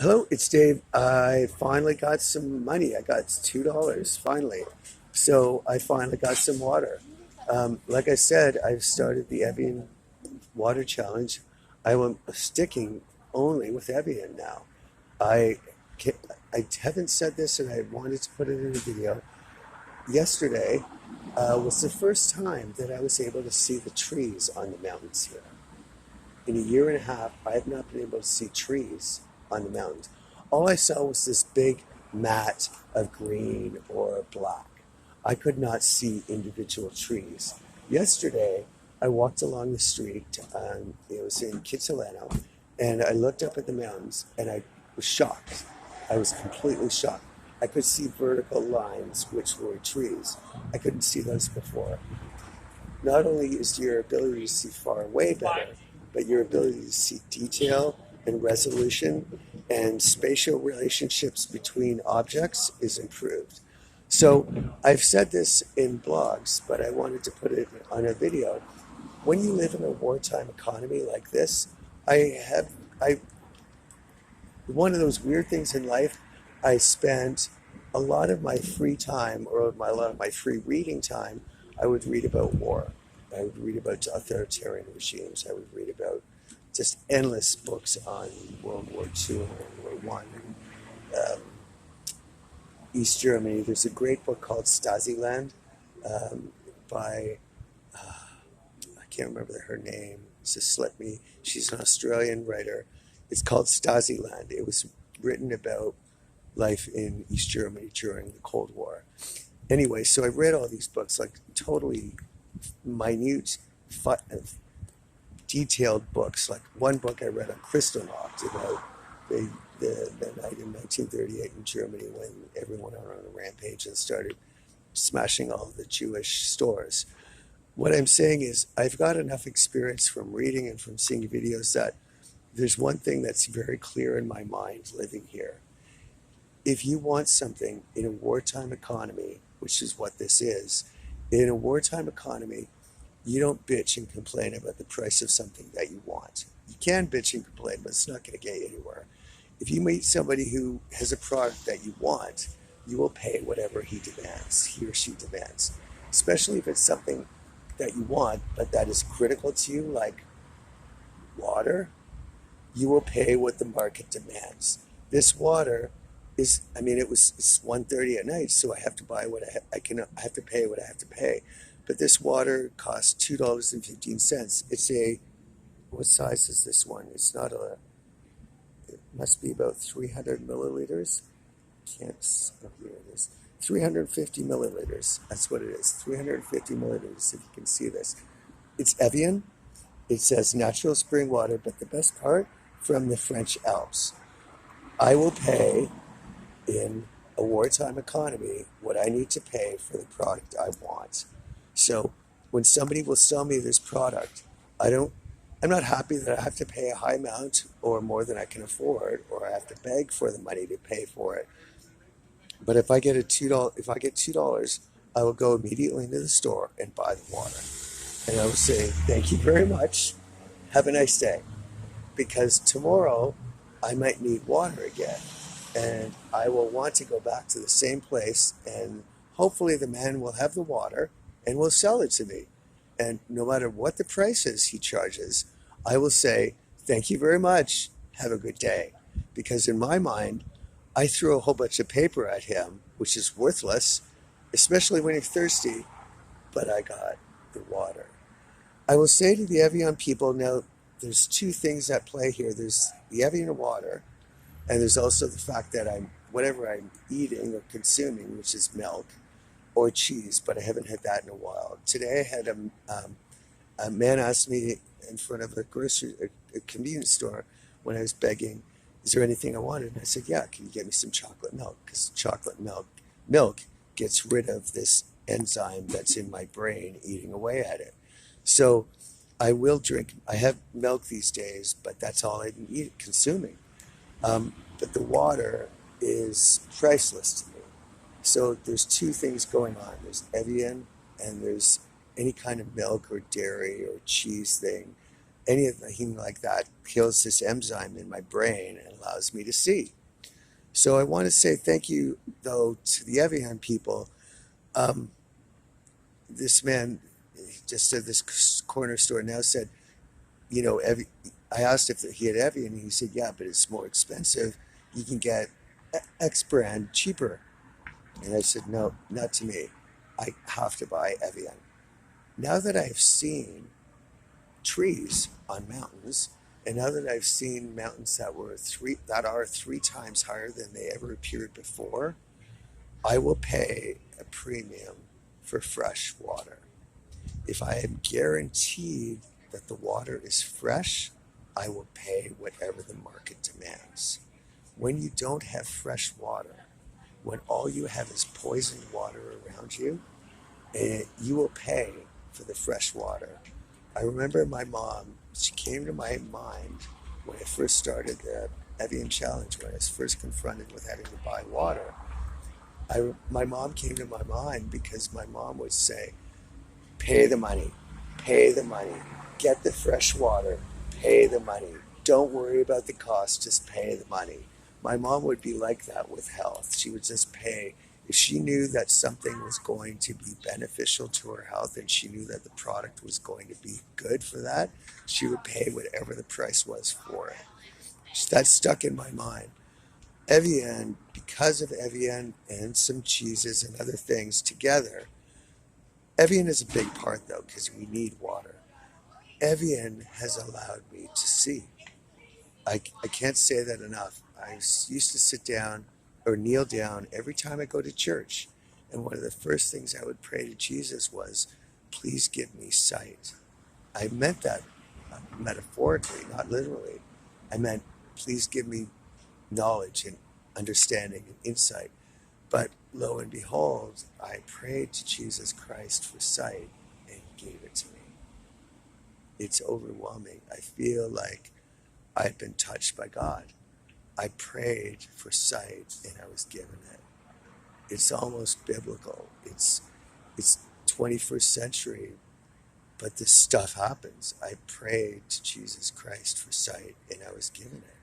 Hello, it's Dave. I finally got some money. I got $2 finally. So I finally got some water. Like I said, I've started the Evian water challenge. I am sticking only with Evian now. I I haven't said this and I wanted to put it in a video. Yesterday was the first time that I was able to see the trees on the mountains here. In a year and a half, I have not been able to see trees on the mountains. All I saw was this big mat of green or black. I could not see individual trees. Yesterday, I walked along the street. It was in Kitsilano, and I looked up at the mountains, and I was shocked. I was completely shocked. I could see vertical lines, which were trees. I couldn't see those before. Not only is your ability to see far away better, but your ability to see detail and resolution and spatial relationships between objects is improved. So I've said this in blogs, but I wanted to put it on a video. When you live in a wartime economy like this, I one of those weird things in life. I spent a lot of my free time, or a lot of my free reading time, I would read about war. I would read about authoritarian regimes. I would read about just endless books on World War II and World War One and East Germany. There's a great book called Stasi Land by I can't remember her name. It's just slipped me. She's an Australian writer. It's called Stasi Land. It was written about life in East Germany during the Cold War. Anyway, so I read all these books, like totally minute, detailed books. Like one book I read on Kristallnacht about the night in 1938 in Germany when everyone went on a rampage and started smashing all the Jewish stores. What I'm saying is, I've got enough experience from reading and from seeing videos that there's one thing that's very clear in my mind living here. If you want something in a wartime economy, which is what this is, in a wartime economy, you don't bitch and complain about the price of something that you want. You can bitch and complain, but it's not going to get you anywhere. If you meet somebody who has a product that you want, you will pay whatever he or she demands, especially if it's something that you want, but that is critical to you, like water. You will pay what the market demands. This water is, I mean, it's 1:30 at night, so I have to buy what I have to pay what I have to pay. But this water costs $2.15. It's a, what size is this one? It's not a, it must be about 300 milliliters. Can't, oh, here it is. 350 milliliters. That's what it is. 350 milliliters, if you can see this. It's Evian. It says natural spring water, but the best part, from the French Alps. I will pay in a wartime economy what I need to pay for the product I want. So when somebody will sell me this product, I don't I'm not happy that I have to pay a high amount or more than I can afford, or I have to beg for the money to pay for it. But if I get $2, I will go immediately into the store and buy the water. And I will say, thank you very much. Have a nice day. Because tomorrow I might need water again. And I will want to go back to the same place, and hopefully the man will have the water and will sell it to me. And no matter what the price is he charges, I will say, thank you very much. Have a good day. Because in my mind, I threw a whole bunch of paper at him, which is worthless, especially when you're thirsty, but I got the water. I will say to the Evian people, now there's two things at play here. There's the Evian water, and there's also the fact that whatever I'm eating or consuming, which is milk or cheese, but I haven't had that in a while. Today I had a man asked me in front of a convenience store when I was begging, is there anything I wanted? And I said, yeah, can you get me some chocolate milk? Because milk gets rid of this enzyme that's in my brain eating away at it. So I will drink, I have milk these days, but that's all I've been consuming. But the water is priceless to me. So there's two things going on. There's Evian, and there's any kind of milk or dairy or cheese thing. Anything like that kills this enzyme in my brain and allows me to see. So I want to say thank you, though, to the Evian people. Um, this man just said this corner store now said, you know, I asked if he had Evian, and he said, yeah, but it's more expensive. You can get X brand cheaper. And I said, no, not to me. I have to buy Evian. Now that I've seen trees on mountains, and now that I've seen mountains that are three times higher than they ever appeared before, I will pay a premium for fresh water. If I am guaranteed that the water is fresh, I will pay whatever the market demands. When you don't have fresh water, when all you have is poisoned water around you, you will pay for the fresh water. I remember my mom, she came to my mind when I first started the Evian Challenge, when I was first confronted with having to buy water. My mom came to my mind because my mom would say, pay the money, pay the money, get the fresh water, pay the money. Don't worry about the cost, just pay the money. My mom would be like that with health. She would just pay. If she knew that something was going to be beneficial to her health and she knew that the product was going to be good for that, she would pay whatever the price was for it. That stuck in my mind. Evian, because of Evian and some cheeses and other things together, Evian is a big part though, because we need water. Evian has allowed me to see. I can't say that enough. I used to sit down or kneel down every time I go to church. And one of the first things I would pray to Jesus was, please give me sight. I meant that metaphorically, not literally. I meant, please give me knowledge and understanding and insight. But lo and behold, I prayed to Jesus Christ for sight, and he gave it to me. It's overwhelming. I feel like I've been touched by God. I prayed for sight, and I was given it. It's almost biblical. It's 21st century, but this stuff happens. I prayed to Jesus Christ for sight, and I was given it.